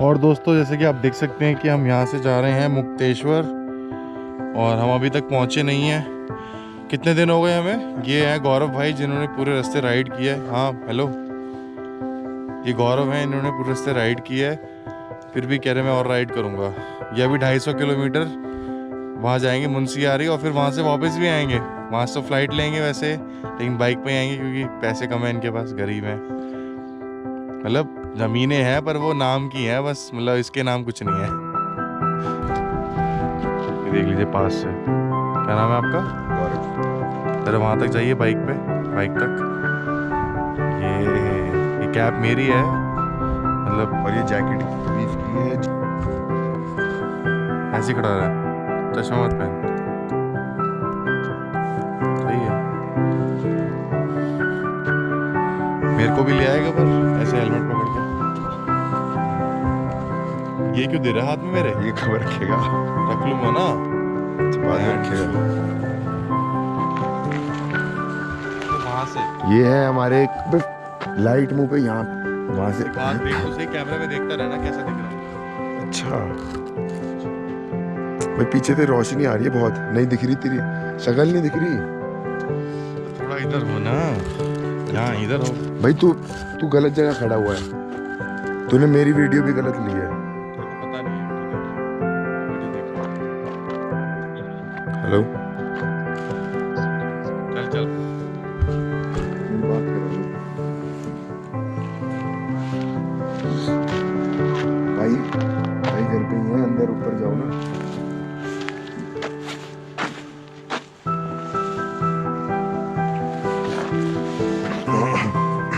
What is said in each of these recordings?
और दोस्तों जैसे कि आप देख सकते हैं कि हम यहाँ से जा रहे हैं मुक्तेश्वर और हम अभी तक पहुँचे नहीं हैं। कितने दिन हो गए हमें। ये हैं गौरव भाई जिन्होंने पूरे रास्ते राइड किया है। हाँ हेलो, ये गौरव हैं, इन्होंने पूरे रास्ते राइड किया है, फिर भी कह रहे मैं और राइड करूँगा। ये अभी 250 किलोमीटर वहाँ जाएंगे मुंशियारी और फिर वहाँ से वापस भी आएंगे। वहाँ से तो फ्लाइट लेंगे वैसे, लेकिन बाइक पे आएंगे क्योंकि पैसे कम हैं इनके पास, गरीब हैं। मतलब ज़मीनें हैं पर वो नाम की हैं बस, मतलब इसके नाम कुछ नहीं है। ये देख लीजिए पास से। क्या नाम है आपका? गौरव। अरे वहाँ तक जाइए बाइक पे, बाइक तक। ये कैब मेरी है मतलब, और ये जैकेट भी इसकी है। ऐसे ही खड़ा रहा है, चश्मा मत पहन। सही है। मेरे को भी ले आएगा पर ऐसे हेलमेट पकड़ के। ये क्यों दे रहा है हाथ में मेरे? ये खबर रखेगा, रख लूंगा ना, बाद में रखेगा। वहाँ से ये है हमारे लाइट मुंह पे, यहाँ वहाँ से बात देख, उसे कैमरे में देखता रहना कैसा दिख रहा है। अच्छा भाई, पीछे से रोशनी आ रही है बहुत, नहीं दिख रही तेरी शक्ल, नहीं दिख रही। थोड़ा इधर हो ना, यहाँ इधर हो भाई। तू गलत जगह खड़ा हुआ है, तूने मेरी वीडियो भी गलत ली है। पता नहीं है। हेलो, चल चल बात कर रहा हूँ भाई। भाई घर पे ही है, अंदर ऊपर जाओ ना।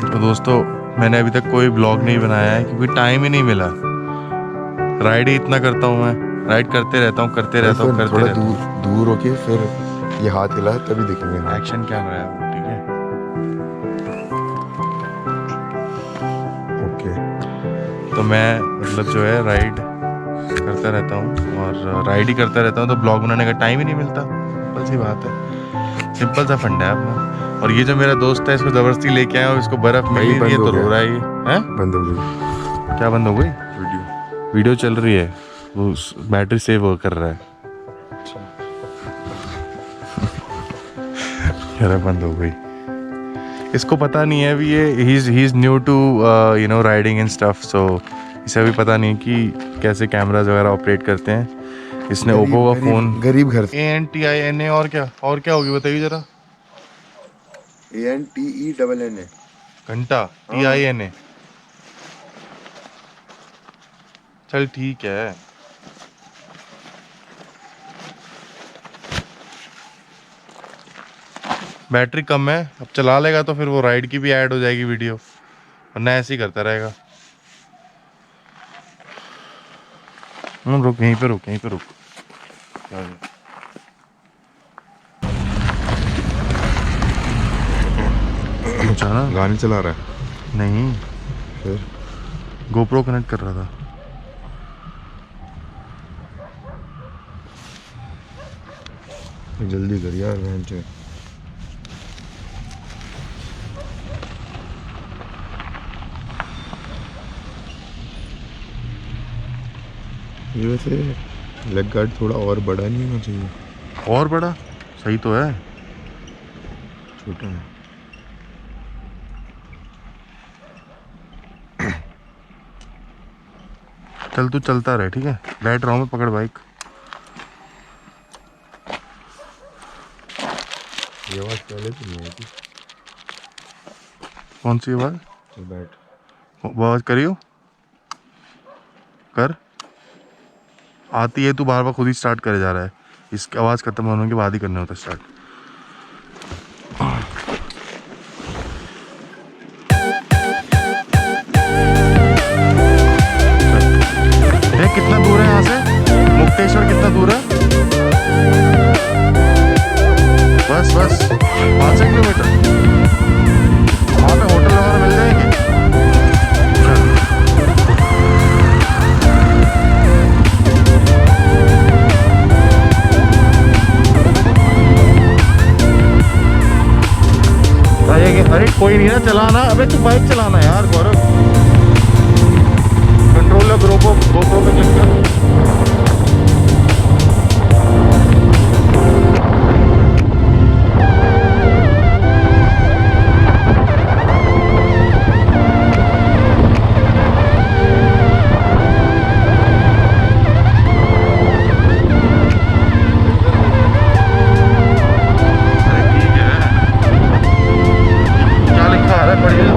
तो दोस्तों मैंने अभी तक कोई ब्लॉग नहीं बनाया है क्योंकि टाइम ही नहीं मिला। राइड ही इतना करता हूँ मैं, राइड करते रहता हूँ करते रहता हूँ। थोड़ा दूर होके फिर ये हाथ हिला तभी दिखेंगे। एक्शन कैमरा है वो, ठीक है। ओके। तो मैं मतलब जो है राइड करता रहता हूँ और राइड ही करता रहता हूँ, तो ब्लॉग बनाने का टाइम ही नहीं मिलता। सिंपल सी बात है, सिंपल सा फंडा है अपना। और ये जो मेरा दोस्त है इसको जबरदस्ती लेके आया और इसको बर्फ मिल नहीं रही है तो रो रहा है ये। हैं? बंद हो गई। क्या बंद हो गई? वीडियो चल रही है, वो बैटरी सेव कर रहा है। यार बंद हो गई। इसको पता नहीं है अभी, ये he is new to you know riding and stuff, so इसे अभी पता नहीं कि कैसे कैमराज वगैरह ऑपरेट करते हैं। इसने ओप्पो का फोन, गरीब घर से। ANTINA और क्या होगी बताइए जरा। ANTENNA घंटा TINA। चल ठीक है। बैटरी कम है, अब चला लेगा तो फिर वो राइड की भी ऐड हो जाएगी वीडियो, वरना ऐसे ही करता रहेगा। रुक यहीं पे रुक, यहीं पे रुक। ना गाने चला रहा है? नहीं, फिर गोप्रो कनेक्ट कर रहा था। जल्दी कर यार बहन चो। ये वैसे लेग गार्ड थोड़ा और बड़ा नहीं होना चाहिए? और बड़ा सही तो है, छोटा है। चल तू चलता रहे, ठीक है। बैठ रहा हूँ मैं, पकड़ बाइक। ये आवाज़ पहले तो नहीं आई थी। कौन सी आवाज़? चल बैठ। आवाज़ करियो कर, आती है, तू बार बार खुद ही स्टार्ट करे जा रहा है। इसकी आवाज़ खत्म होने के बाद ही करना होता है स्टार्ट। देख कितना दूर है यहाँ से मुक्तेश्वर, कितना दूर है। बस 5 किलोमीटर। वहाँ पे होटल वगैरह मिल जाएंगे। अरे कोई नहीं ना चलाना। अबे तू बाइक चलाना यार गौरव, कंट्रोल लो GoPro पे क्लिक कर। अरे ठीक है, क्या लिखा आ रहा है पढ़िए।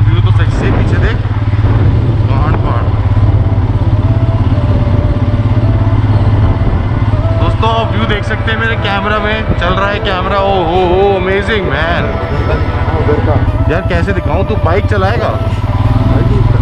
व्यू तो सही से पीछे देख, पहाड़। दोस्तों आप व्यू देख सकते हैं मेरे कैमरा में, चल रहा है कैमरा। ओ हो अमेजिंग मैन। उधर का यार कैसे दिखाऊं, तू बाइक चलाएगा?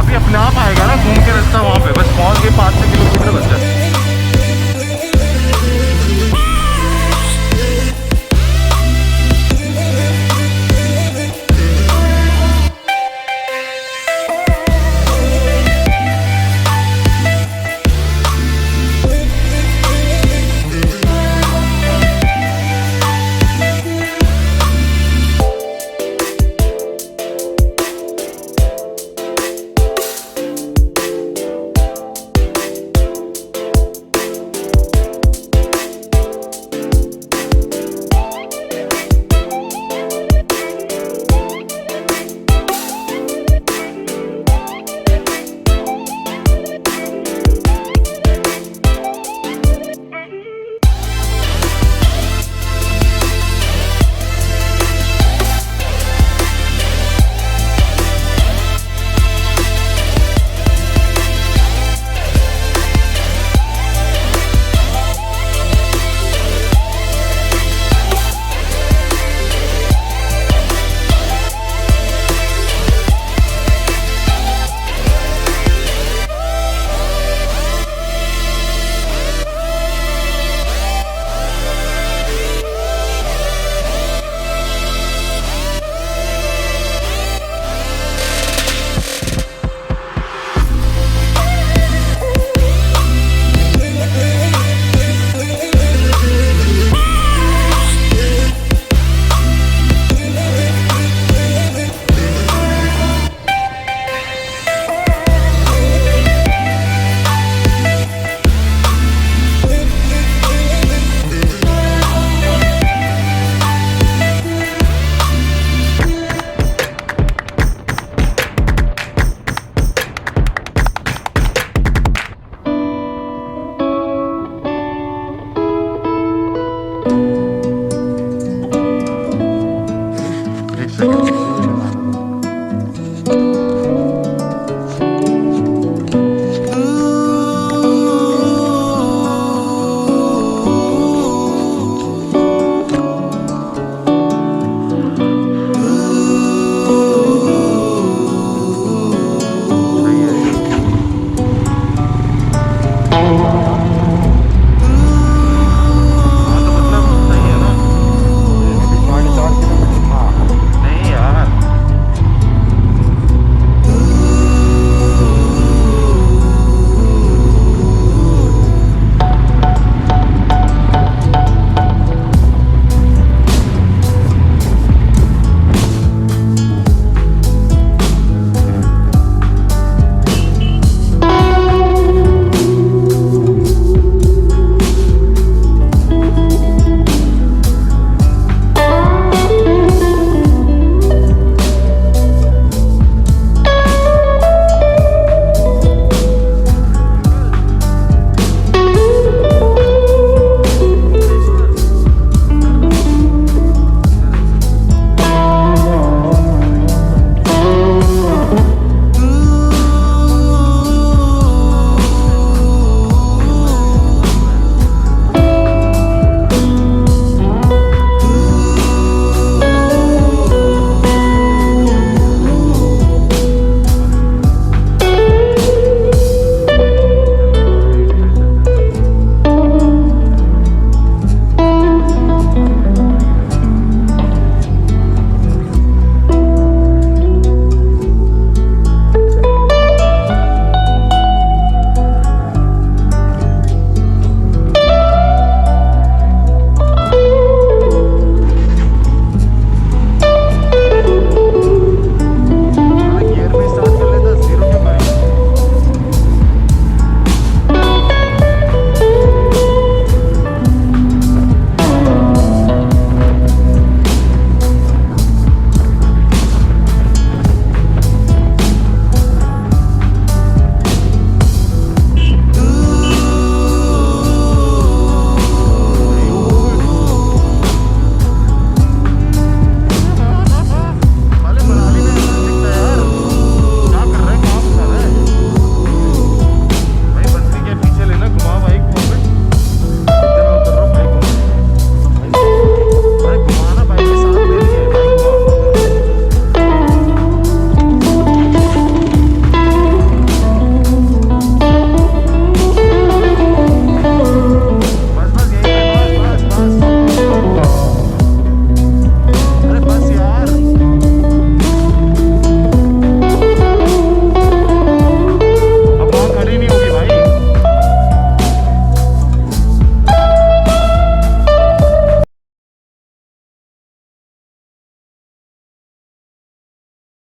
अभी अपने आप आएगा ना घूम के रास्ता वहाँ पे, बस पहुँच गए 5-6 किलोमीटर बस है।